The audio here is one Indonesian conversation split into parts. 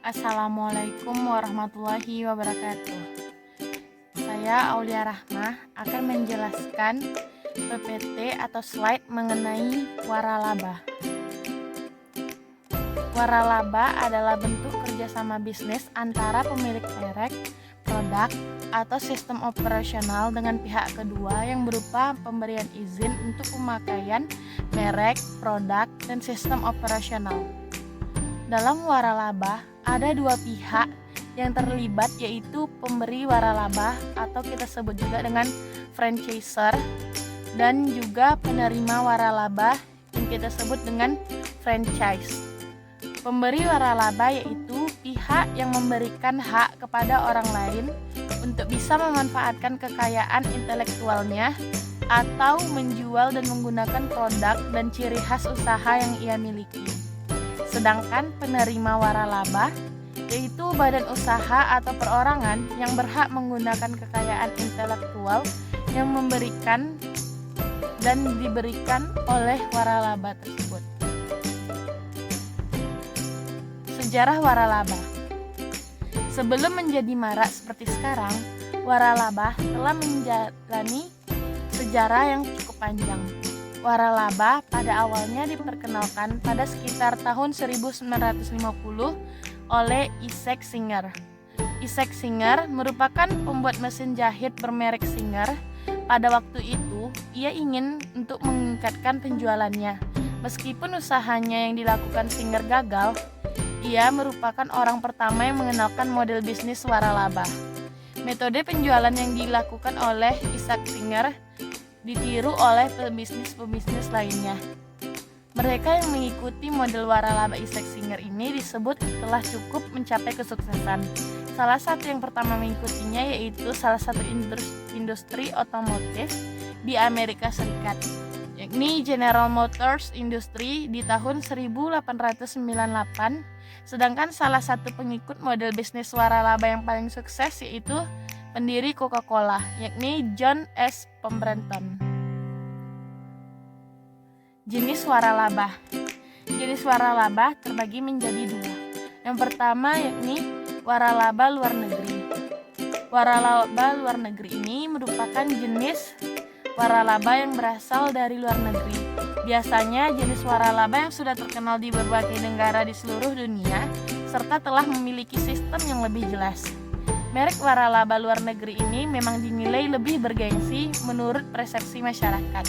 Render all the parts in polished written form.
Assalamualaikum warahmatullahi wabarakatuh. Saya Aulia Rahmah akan menjelaskan PPT atau slide mengenai waralaba. Waralaba adalah bentuk kerjasama bisnis antara pemilik merek, produk, atau sistem operasional dengan pihak kedua yang berupa pemberian izin untuk pemakaian merek, produk, dan sistem operasional. Dalam waralaba, ada dua pihak yang terlibat, yaitu pemberi waralaba atau kita sebut juga dengan franchiser, dan juga penerima waralaba yang kita sebut dengan franchise. Pemberi waralaba yaitu pihak yang memberikan hak kepada orang lain untuk bisa memanfaatkan kekayaan intelektualnya atau menjual dan menggunakan produk dan ciri khas usaha yang ia miliki. Sedangkan penerima waralaba yaitu badan usaha atau perorangan yang berhak menggunakan kekayaan intelektual yang memberikan dan diberikan oleh waralaba tersebut. Sejarah waralaba. Sebelum menjadi marak seperti sekarang, waralaba telah menjalani sejarah yang cukup panjang. Waralaba pada awalnya diperkenalkan pada sekitar tahun 1950 oleh Isaac Singer. Isaac Singer merupakan pembuat mesin jahit bermerek Singer. Pada waktu itu, ia ingin untuk meningkatkan penjualannya. Meskipun usahanya yang dilakukan Singer gagal, ia merupakan orang pertama yang mengenalkan model bisnis waralaba. Metode penjualan yang dilakukan oleh Isaac Singer ditiru oleh pebisnis-pebisnis lainnya. Mereka yang mengikuti model waralaba Isaac Singer ini disebut telah cukup mencapai kesuksesan. Salah satu yang pertama mengikutinya yaitu salah satu industri otomotif di Amerika Serikat, yakni General Motors Industry di tahun 1898. Sedangkan salah satu pengikut model bisnis waralaba yang paling sukses yaitu pendiri Coca-Cola, yakni John S. Pemberton. Jenis waralaba. Jenis waralaba terbagi menjadi dua. Yang pertama yakni waralaba luar negeri. Waralaba luar negeri ini merupakan jenis waralaba yang berasal dari luar negeri. Biasanya jenis waralaba yang sudah terkenal di berbagai negara di seluruh dunia serta telah memiliki sistem yang lebih jelas. Merek waralaba luar negeri ini memang dinilai lebih bergengsi menurut persepsi masyarakat.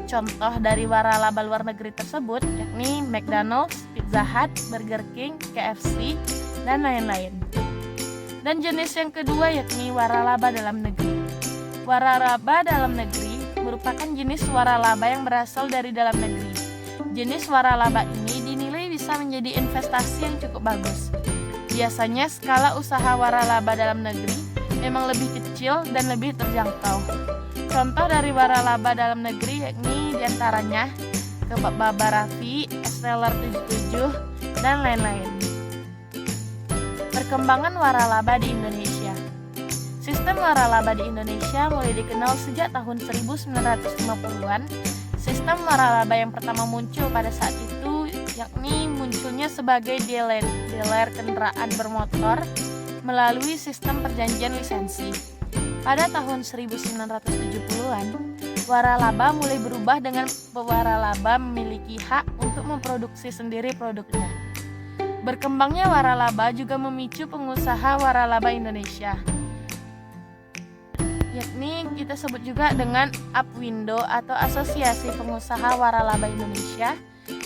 Contoh dari waralaba luar negeri tersebut yakni McDonald's, Pizza Hut, Burger King, KFC, dan lain-lain. Dan jenis yang kedua yakni waralaba dalam negeri. Waralaba dalam negeri merupakan jenis waralaba yang berasal dari dalam negeri. Jenis waralaba ini dinilai bisa menjadi investasi yang cukup bagus. Biasanya skala usaha waralaba dalam negeri memang lebih kecil dan lebih terjangkau. Contoh dari waralaba dalam negeri yakni diantaranya Kebab Raffi, Esteller 77, dan lain-lain. Perkembangan waralaba di Indonesia. Sistem waralaba di Indonesia mulai dikenal sejak tahun 1950-an. Sistem waralaba yang pertama muncul pada saat itu yakni munculnya sebagai dealer kendaraan bermotor melalui sistem perjanjian lisensi. Pada tahun 1970-an, waralaba mulai berubah dengan waralaba memiliki hak untuk memproduksi sendiri produknya. Berkembangnya waralaba juga memicu pengusaha waralaba Indonesia, yakni kita sebut juga dengan Upwindo atau Asosiasi Pengusaha Waralaba Indonesia.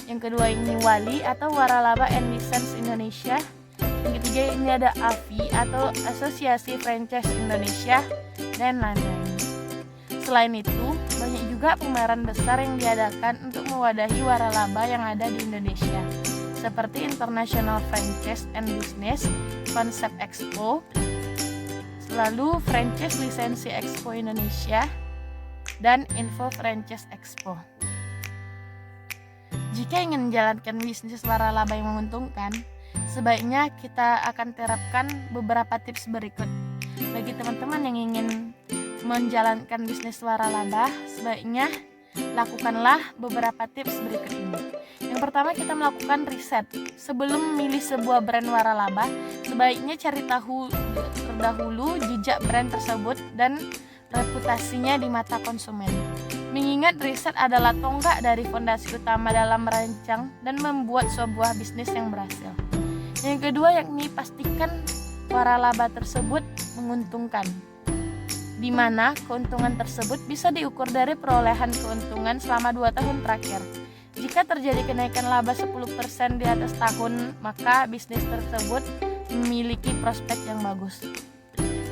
Yang kedua ini WALI atau Waralaba and License Indonesia. Yang ketiga ini ada AFI atau Asosiasi Franchise Indonesia, dan lain-lain. Selain itu, banyak juga pameran besar yang diadakan untuk mewadahi waralaba yang ada di Indonesia, seperti International Franchise and Business Concept Expo, lalu Franchise Lisensi Expo Indonesia, dan Info Franchise Expo. Jika ingin menjalankan bisnis waralaba yang menguntungkan, sebaiknya kita akan terapkan beberapa tips berikut. Bagi teman-teman yang ingin menjalankan bisnis waralaba, sebaiknya lakukanlah beberapa tips berikut ini. Yang pertama, kita melakukan riset. Sebelum memilih sebuah brand waralaba, sebaiknya cari tahu terdahulu jejak brand tersebut dan reputasinya di mata konsumen. Mengingat riset adalah tonggak dari fondasi utama dalam merancang dan membuat sebuah bisnis yang berhasil. Yang kedua, yakni pastikan waralaba tersebut menguntungkan, di mana keuntungan tersebut bisa diukur dari perolehan keuntungan selama 2 tahun terakhir. Jika terjadi kenaikan laba 10% di atas tahun, maka bisnis tersebut memiliki prospek yang bagus.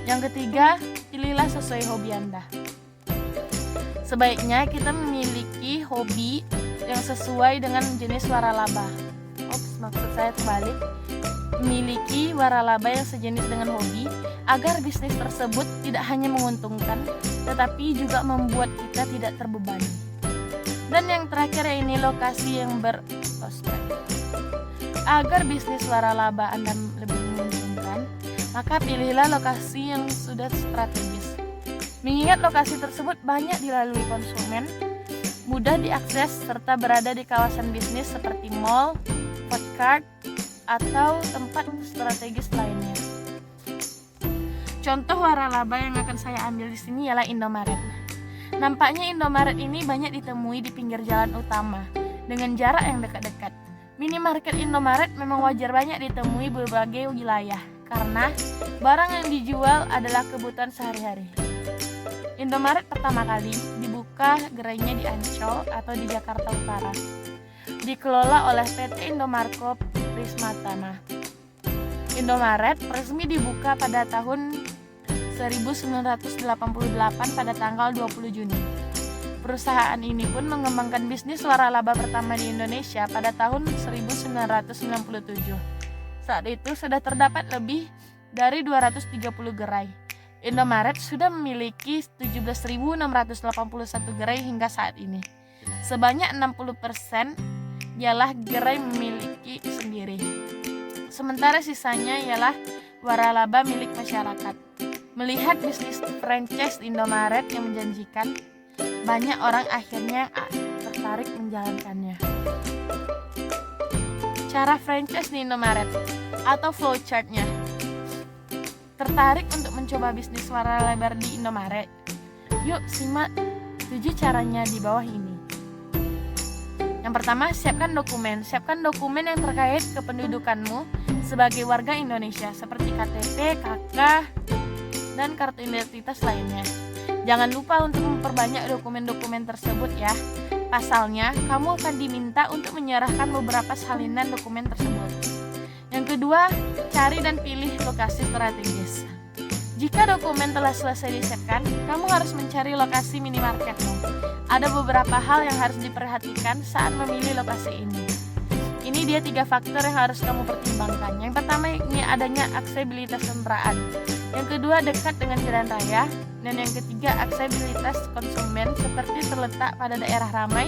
Yang ketiga, pilihlah sesuai hobi Anda. Sebaiknya kita memiliki hobi yang sesuai dengan jenis waralaba. Maksud saya terbalik. Memiliki waralaba yang sejenis dengan hobi agar bisnis tersebut tidak hanya menguntungkan, tetapi juga membuat kita tidak terbebani. Dan yang terakhir ini lokasi yang berprospek. Agar bisnis waralaba Anda lebih menguntungkan, maka pilihlah lokasi yang sudah strategis. Mengingat lokasi tersebut banyak dilalui konsumen, mudah diakses serta berada di kawasan bisnis seperti mall, food court, atau tempat strategis lainnya. Contoh waralaba yang akan saya ambil di sini ialah Indomaret. Nampaknya Indomaret ini banyak ditemui di pinggir jalan utama dengan jarak yang dekat-dekat. Minimarket Indomaret memang wajar banyak ditemui berbagai wilayah karena barang yang dijual adalah kebutuhan sehari-hari. Indomaret pertama kali dibuka gerainya di Ancol atau di Jakarta Utara. Dikelola oleh PT Indomarko Prismatana. Indomaret resmi dibuka pada tahun 1988 pada tanggal 20 Juni. Perusahaan ini pun mengembangkan bisnis waralaba pertama di Indonesia pada tahun 1997. Saat itu sudah terdapat lebih dari 230 gerai. Indomaret sudah memiliki 17.681 gerai hingga saat ini. Sebanyak 60% ialah gerai memiliki sendiri. Sementara sisanya ialah waralaba milik masyarakat. Melihat bisnis franchise Indomaret yang menjanjikan, banyak orang akhirnya tertarik menjalankannya. Cara franchise di Indomaret atau flowchart-nya. Tertarik untuk mencoba bisnis waralaba di Indomaret? Yuk simak 7 caranya di bawah ini. Yang pertama, siapkan dokumen. Siapkan dokumen yang terkait kependudukanmu sebagai warga Indonesia seperti KTP, KK, dan kartu identitas lainnya. Jangan lupa untuk memperbanyak dokumen-dokumen tersebut ya. Pasalnya, kamu akan diminta untuk menyerahkan beberapa salinan dokumen tersebut. Yang kedua, cari dan pilih lokasi strategis. Jika dokumen telah selesai disiapkan, kamu harus mencari lokasi minimarketmu. Ada beberapa hal yang harus diperhatikan saat memilih lokasi ini. Ini dia 3 faktor yang harus kamu pertimbangkan. Yang pertama, ini adanya aksesibilitas kendaraan. Yang kedua, dekat dengan jalan raya. Dan yang ketiga, aksesibilitas konsumen seperti terletak pada daerah ramai,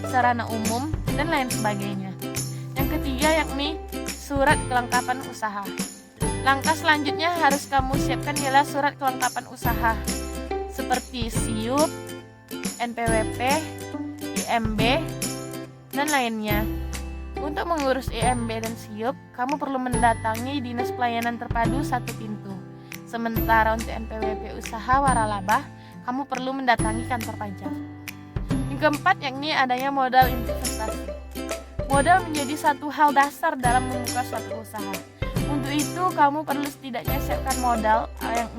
sarana umum, dan lain sebagainya. Yang ketiga, yakni surat kelengkapan usaha. Langkah selanjutnya harus kamu siapkan ialah surat kelengkapan usaha seperti SIUP, NPWP, IMB, dan lainnya. Untuk mengurus IMB dan SIUP, kamu perlu mendatangi Dinas Pelayanan Terpadu 1 Pintu. Sementara untuk NPWP usaha waralaba, kamu perlu mendatangi kantor pajak. Yang keempat, yakni adanya modal investasi. Modal menjadi satu hal dasar dalam membuka suatu usaha. Untuk itu, kamu perlu setidaknya siapkan modal yang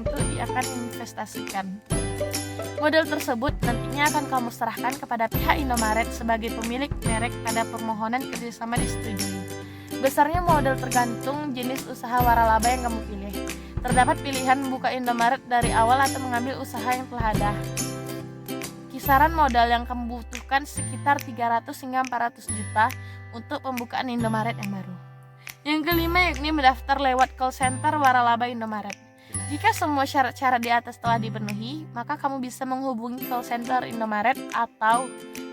akan investasikan. Modal tersebut nantinya akan kamu serahkan kepada pihak Indomaret sebagai pemilik merek pada permohonan kerjasama disetujui. Besarnya modal tergantung jenis usaha waralaba yang kamu pilih. Terdapat pilihan membuka Indomaret dari awal atau mengambil usaha yang telah ada. Kisaran modal yang kamu butuhkan sekitar 300 hingga 400 juta untuk pembukaan Indomaret yang baru. Yang kelima, yakni mendaftar lewat call center waralaba Indomaret. Jika semua syarat-syarat di atas telah dipenuhi, maka kamu bisa menghubungi call center Indomaret atau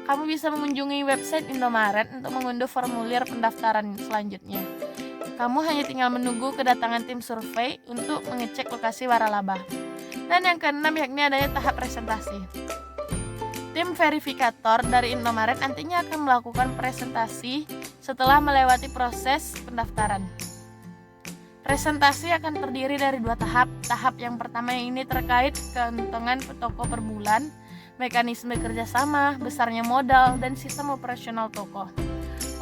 kamu bisa mengunjungi website Indomaret untuk mengunduh formulir pendaftaran selanjutnya. Kamu hanya tinggal menunggu kedatangan tim survei untuk mengecek lokasi waralaba. Dan yang keenam, yakni adanya tahap presentasi. Tim verifikator dari Indomaret nantinya akan melakukan presentasi setelah melewati proses pendaftaran. Presentasi akan terdiri dari 2 tahap. Tahap yang pertama ini terkait keuntungan toko per bulan, mekanisme kerjasama, besarnya modal, dan sistem operasional toko.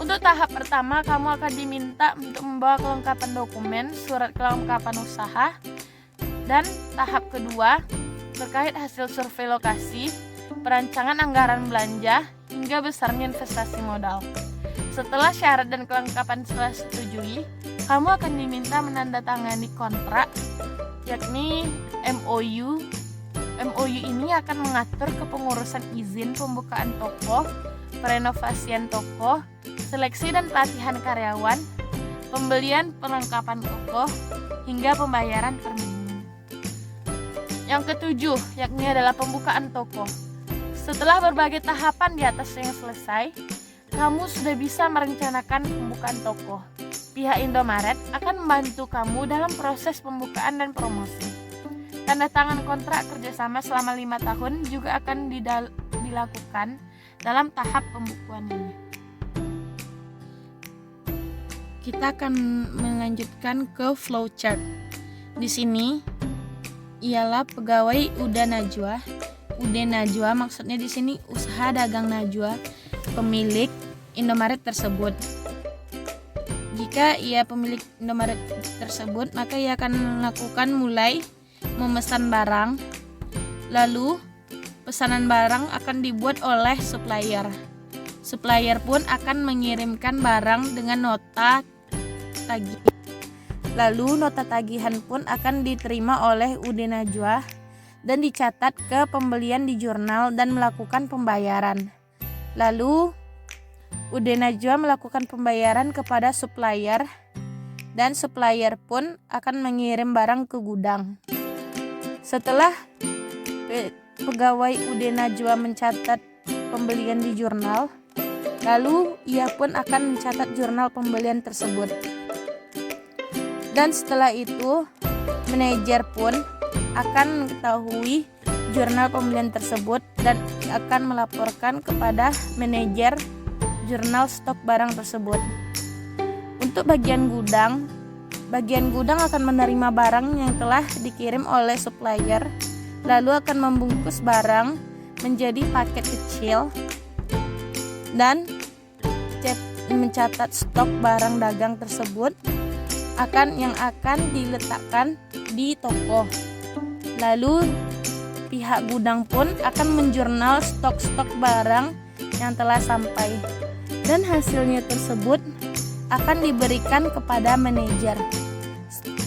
Untuk tahap pertama, kamu akan diminta untuk membawa kelengkapan dokumen, surat kelengkapan usaha, dan tahap kedua terkait hasil survei lokasi, perancangan anggaran belanja, hingga besarnya investasi modal. Setelah syarat dan kelengkapan telah disetujui, kamu akan diminta menandatangani kontrak, yakni MOU. MOU ini akan mengatur kepengurusan izin pembukaan toko, perenovasian toko, seleksi dan pelatihan karyawan, pembelian perlengkapan toko, hingga pembayaran per minggu. Yang ketujuh, yakni adalah pembukaan toko. Setelah berbagai tahapan di atas yang selesai, kamu sudah bisa merencanakan pembukaan toko. Pihak Indomaret akan membantu kamu dalam proses pembukaan dan promosi. Tanda tangan kontrak kerjasama selama 5 tahun juga akan dilakukan dalam tahap pembukuan ini. Kita akan melanjutkan ke flowchart. Di sini ialah pegawai UD Najwa. UD Najwa maksudnya di sini usaha dagang Najwa, pemilik Indomaret tersebut. Jika ia pemilik Indomaret tersebut, maka ia akan melakukan mulai memesan barang. Lalu pesanan barang akan dibuat oleh supplier. Supplier pun akan mengirimkan barang dengan nota tagihan. Lalu nota tagihan pun akan diterima oleh UD Najwa dan dicatat ke pembelian di jurnal dan melakukan pembayaran. Lalu UD Najwa melakukan pembayaran kepada supplier dan supplier pun akan mengirim barang ke gudang. Setelah pegawai UD Najwa mencatat pembelian di jurnal, lalu ia pun akan mencatat jurnal pembelian tersebut. Dan setelah itu, manajer pun akan mengetahui jurnal pembelian tersebut dan akan melaporkan kepada manajer jurnal stok barang tersebut. Untuk bagian gudang akan menerima barang yang telah dikirim oleh supplier, lalu akan membungkus barang menjadi paket kecil dan mencatat stok barang dagang tersebut yang akan diletakkan di toko. Lalu pihak gudang pun akan menjurnal stok-stok barang yang telah sampai dan hasilnya tersebut akan diberikan kepada manajer.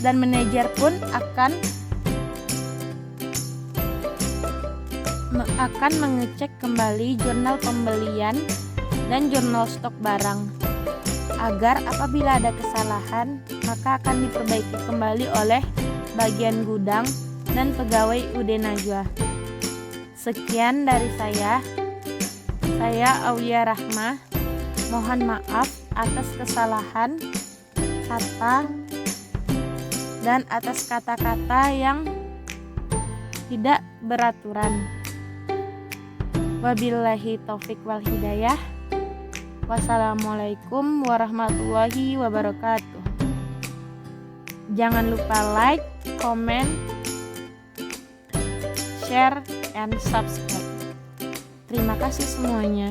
Dan manajer pun akan mengecek kembali jurnal pembelian dan jurnal stok barang agar apabila ada kesalahan maka akan diperbaiki kembali oleh bagian gudang dan pegawai UD Najwa. Sekian dari saya Aulia Rahma. Mohon maaf atas kesalahan kata dan atas kata-kata yang tidak beraturan. Wabillahi taufik wal hidayah. Wassalamualaikum warahmatullahi wabarakatuh. Jangan lupa like, comment, share, and subscribe. Terima kasih semuanya.